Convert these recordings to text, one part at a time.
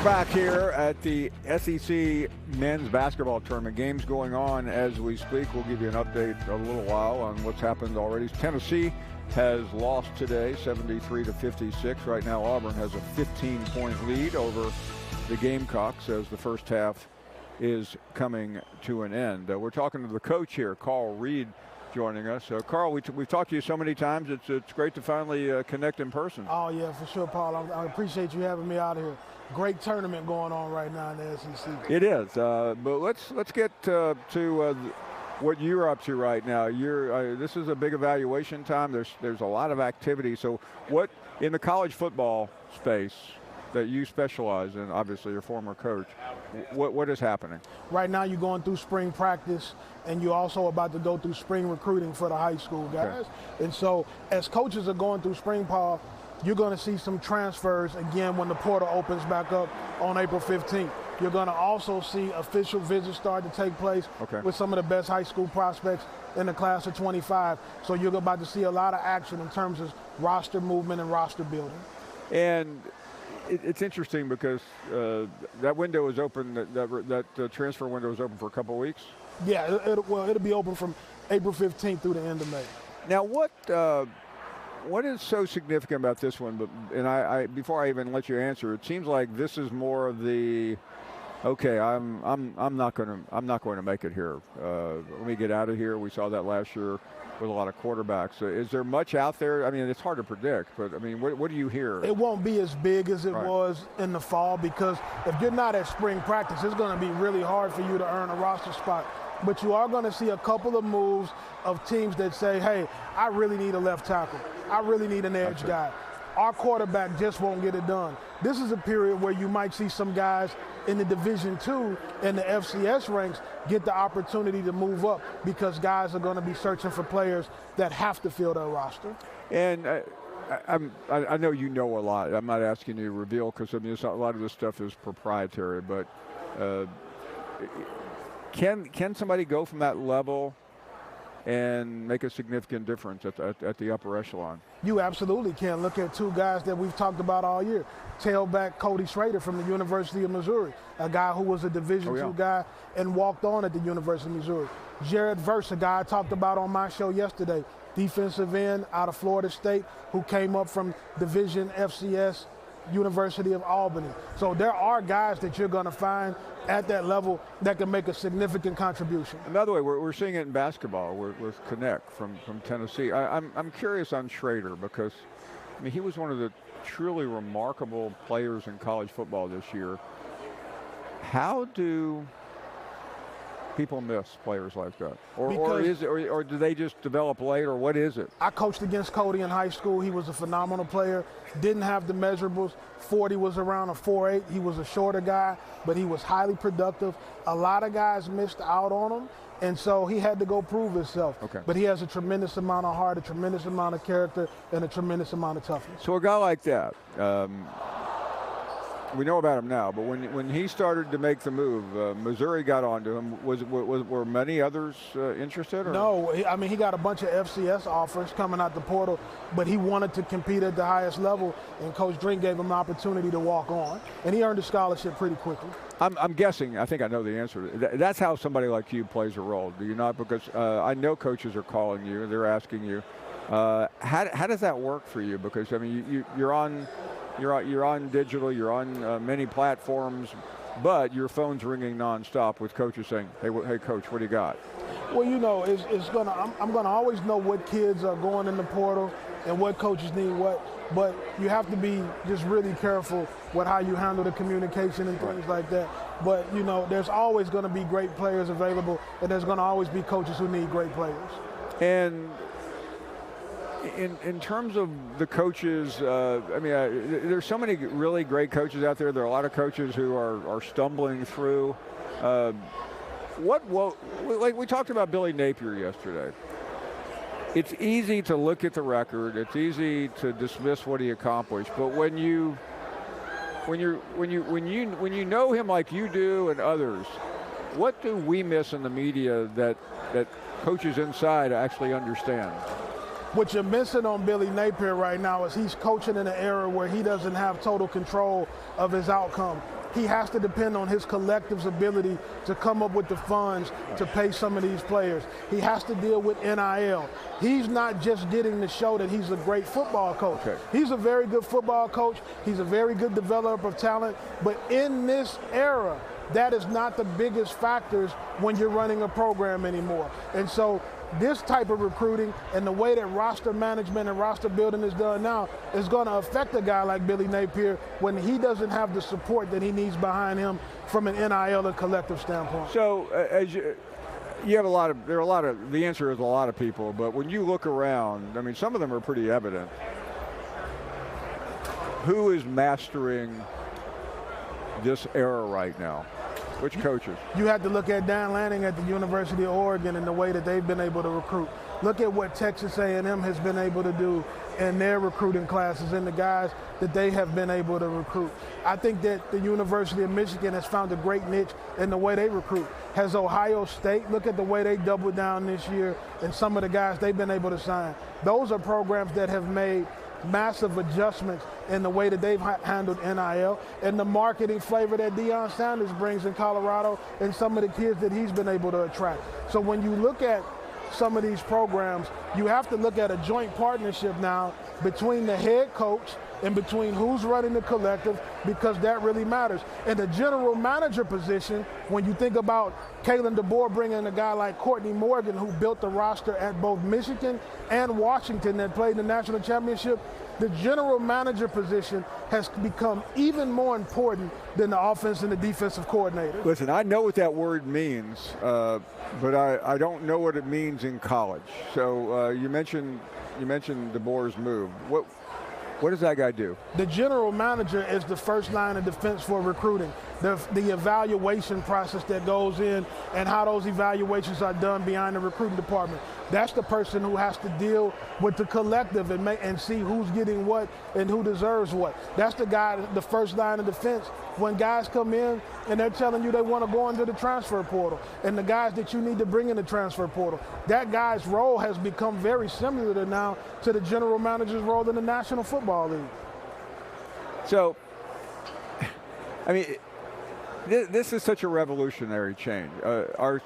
Back here at the SEC men's basketball tournament. Games going on as we speak. We'll give you an update in a little while on what's happened already. Tennessee has lost today, 73-56. Right now, Auburn has a 15-point lead over the Gamecocks as the first half is coming to an end. We're talking to the coach here, Carl Reed, joining us. Carl, we've talked to you so many times. It's great to finally connect in person. Oh, yeah, for sure, Paul. I appreciate you having me out here. Great tournament going on right now in the SEC. It is, but let's get to what you're up to right now. This is a big evaluation time. There's a lot of activity. So what in the college football space that you specialize in, obviously your former coach, what is happening? Right now you're going through spring practice, and you're also about to go through spring recruiting for the high school guys. Okay. And so as coaches are going through spring, Paul, you're going to see some transfers again when the portal opens back up on April 15th. You're going to also see official visits start to take place with some of the best high school prospects in the class of 25. So you're about to see a lot of action in terms of roster movement and roster building. And it's interesting because that window is open, that transfer window is open for a couple of weeks? Yeah, it'll be open from April 15th through the end of May. Now, what is so significant about this one? And before I even let you answer, it seems like this is more of the, okay, I'm not going to make it here. Let me get out of here. We saw that last year with a lot of quarterbacks. Is there much out there? I mean, it's hard to predict, but I mean, what do you hear? It won't be as big as it was in the fall, because if you're not at spring practice, it's going to be really hard for you to earn a roster spot. But you are going to see a couple of moves of teams that say, hey, I really need a left tackle. I really need an edge guy. Our quarterback just won't get it done. This is a period where you might see some guys in the Division II and the FCS ranks get the opportunity to move up, because guys are going to be searching for players that have to fill their roster. And I know you know a lot. I'm not asking you to reveal, because I mean, a lot of this stuff is proprietary, but can somebody go from that level and make a significant difference at the upper echelon? You absolutely can. Look at two guys that we've talked about all year. Tailback Cody Schrader from the University of Missouri, a guy who was a Division II guy and walked on at the University of Missouri. Jared Verse, a guy I talked about on my show yesterday, defensive end out of Florida State, who came up from Division FCS, University of Albany. So there are guys that you're going to find at that level that can make a significant contribution. And by the way, we're seeing it in basketball with Connect from Tennessee. I'm curious on Schrader, because I mean, he was one of the truly remarkable players in college football this year. How do people miss players like that? Or do they just develop late, or what is it? I coached against Cody in high school. He was a phenomenal player. Didn't have the measurables. 40 was around a 4.8. He was a shorter guy, but he was highly productive. A lot of guys missed out on him, and so he had to go prove himself. But he has a tremendous amount of heart, a tremendous amount of character, and a tremendous amount of toughness. So a guy like that, we know about him now, but when he started to make the move, Missouri got onto him. Were many others interested? Or? No, I mean, he got a bunch of FCS offers coming out the portal, but he wanted to compete at the highest level, and Coach Drink gave him an opportunity to walk on, and he earned a scholarship pretty quickly. I'm guessing, I think I know the answer. That's how somebody like you plays a role, do you not? Because I know coaches are calling you, they're asking you. How does that work for you? Because, I mean, you're on digital, you're on many platforms, but your phone's ringing nonstop with coaches saying, hey, coach, what do you got? Well, you know, I'm gonna always know what kids are going in the portal and what coaches need what, but you have to be just really careful with how you handle the communication and things like that. But, you know, there's always gonna be great players available, and there's gonna always be coaches who need great players. And in terms of the coaches, I mean, there's so many really great coaches out there. There are a lot of coaches who are stumbling through. Like we talked about Billy Napier yesterday. It's easy to look at the record. It's easy to dismiss what he accomplished. But when you know him like you do and others, what do we miss in the media that coaches inside actually understand? What you're missing on Billy Napier right now is he's coaching in an era where he doesn't have total control of his outcome. he has to depend on his collective's ability to come up with the funds to pay some of these players. He has to deal with NIL. He's not just getting to show that he's a great football coach. Okay. He's a very good football coach. He's a very good developer of talent. But in this era, that is not the biggest factors when you're running a program anymore. And so this type of recruiting and the way that roster management and roster building is done now is going to affect a guy like Billy Napier when he doesn't have the support that he needs behind him from an NIL and collective standpoint. So as you have the answer is a lot of people, but when you look around, I mean, some of them are pretty evident. Who is mastering this era right now? Which coaches? You have to look at Dan Lanning at the University of Oregon and the way that they've been able to recruit. Look at what Texas A&M has been able to do in their recruiting classes and the guys that they have been able to recruit. I think that the University of Michigan has found a great niche in the way they recruit. Has Ohio State, look at the way they doubled down this year and some of the guys they've been able to sign. Those are programs that have made massive adjustments in the way that they've handled NIL and the marketing flavor that Deion Sanders brings in Colorado and some of the kids that he's been able to attract. So when you look at some of these programs, you have to look at a joint partnership now between the head coach and between who's running the collective, because that really matters. In the general manager position, when you think about Kalen DeBoer bringing a guy like Courtney Morgan, who built the roster at both Michigan and Washington that played in the national championship, the general manager position has become even more important than the offense and the defensive coordinator. Listen, I know what that word means, but I don't know what it means in college. So you mentioned DeBoer's move. What does that guy do? The general manager is the first line of defense for recruiting. The evaluation process that goes in and how those evaluations are done behind the recruiting department. That's the person who has to deal with the collective and see who's getting what and who deserves what. That's the guy, the first line of defense. When guys come in and they're telling you they want to go into the transfer portal and the guys that you need to bring in the transfer portal, that guy's role has become very similar now to the general manager's role in the National Football League. So, I mean, this is such a revolutionary change. Are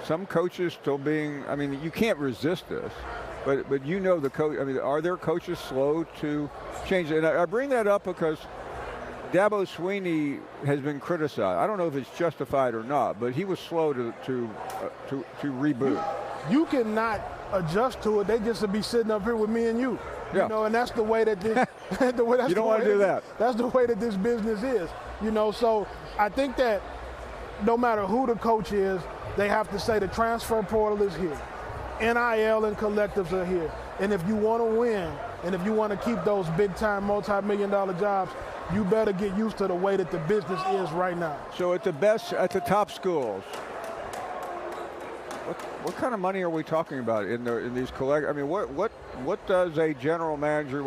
some coaches still being, I mean, you can't resist this, but you know the coach, I mean, are there coaches slow to change? And I bring that up because Dabo Swinney has been criticized. I don't know if it's justified or not, but he was slow to reboot. You cannot adjust to it. They just would be sitting up here with me and you. Yeah. You know, and that's the way that this, you don't want to do that. That's the way that this business is. You know, so I think that no matter who the coach is, they have to say the transfer portal is here. NIL and collectives are here. And if you want to win, and if you want to keep those big-time, multi-million-dollar jobs, you better get used to the way that the business is right now. So at the top schools, what kind of money are we talking about in these collect? I mean, what does a general manager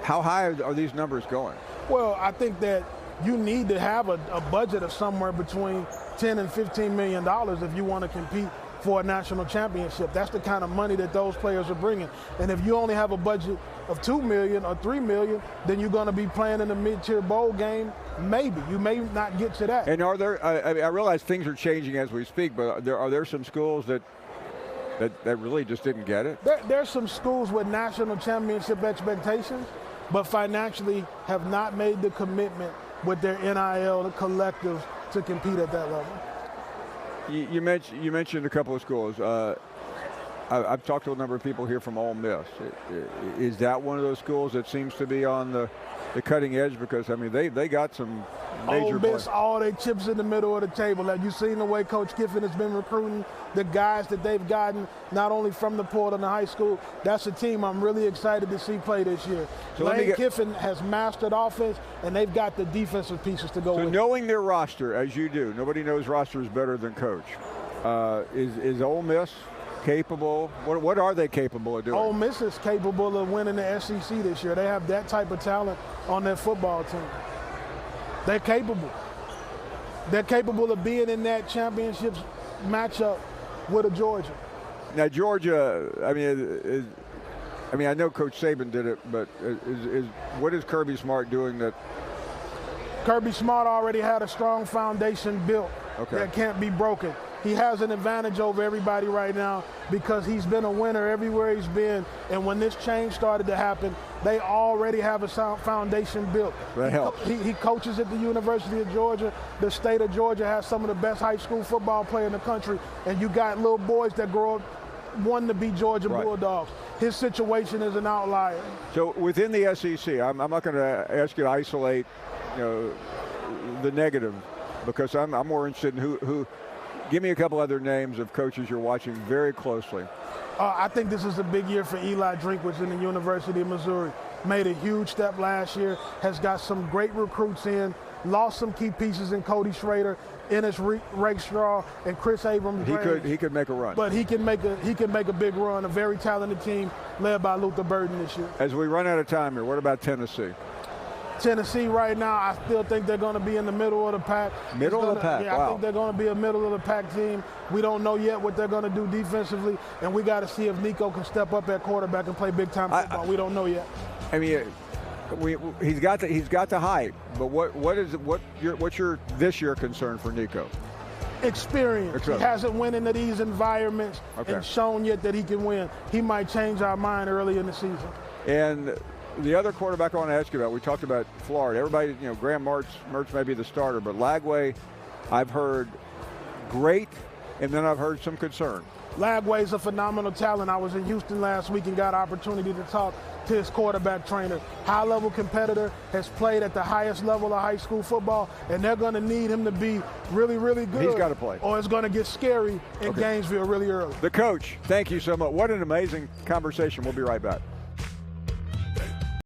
how high are these numbers going? Well, I think that you need to have a budget of somewhere between $10 and $15 million if you want to compete for a national championship. That's the kind of money that those players are bringing. And if you only have a budget of $2 million or $3 million, then you're going to be playing in a mid-tier bowl game. Maybe you may not get to that. And are there? I realize things are changing as we speak, but are there some schools that really just didn't get it? There's some schools with national championship expectations, but financially have not made the commitment with their NIL collectives to compete at that level. You mentioned a couple of schools. I've talked to a number of people here from Ole Miss. Is that one of those schools that seems to be on the cutting edge? Because, I mean, they got some major Ole Miss, all their chips in the middle of the table. Have you seen the way Coach Kiffin has been recruiting the guys that they've gotten, not only from the portal and the high school? That's a team I'm really excited to see play this year. So Lane Kiffin has mastered offense, and they've got the defensive pieces to go with. So knowing their roster, as you do, nobody knows rosters better than Coach. Is Ole Miss capable? What are they capable of doing? Ole Miss is capable of winning the SEC this year. They have that type of talent on their football team. They're capable. They're capable of being in that championship matchup with a Georgia. Now, Georgia, I mean, I mean, I know Coach Saban did it, but what is Kirby Smart doing that? Kirby Smart already had a strong foundation built that can't be broken. He has an advantage over everybody right now because he's been a winner everywhere he's been. And when this change started to happen, they already have a sound foundation built. That helps. He coaches at the University of Georgia. The state of Georgia has some of the best high school football players in the country. And you got little boys that grow up wanting to be Georgia Bulldogs. His situation is an outlier. So within the SEC, I'm not going to ask you to isolate, the negative, because I'm more interested in who. Give me a couple other names of coaches you're watching very closely. I think this is a big year for Eli Drinkwitz in the University of Missouri. Made a huge step last year, has got some great recruits in, lost some key pieces in Cody Schrader, Ennis Rakestraw, and Chris Abrams. He could make a run. But he can make a big run. A very talented team led by Luther Burden this year. As we run out of time here, what about Tennessee? Tennessee right now, I still think they're going to be in the middle of the pack. Middle of the pack, yeah, wow. I think they're going to be a middle of the pack team. We don't know yet what they're going to do defensively, and we got to see if Nico can step up at quarterback and play big-time football. We don't know yet. I mean, he's got the height, but what's your this year concern for Nico? Experience. He hasn't won into these environments and shown yet that he can win. He might change our mind early in the season. And the other quarterback I want to ask you about, we talked about Florida. Everybody, Graham Mertz may be the starter, but Lagway, I've heard great, and then I've heard some concern. Lagway's a phenomenal talent. I was in Houston last week and got an opportunity to talk to his quarterback trainer. High-level competitor, has played at the highest level of high school football, and they're going to need him to be really, really good. He's got to play. Or it's going to get scary in Gainesville really early. The coach, thank you so much. What an amazing conversation. We'll be right back.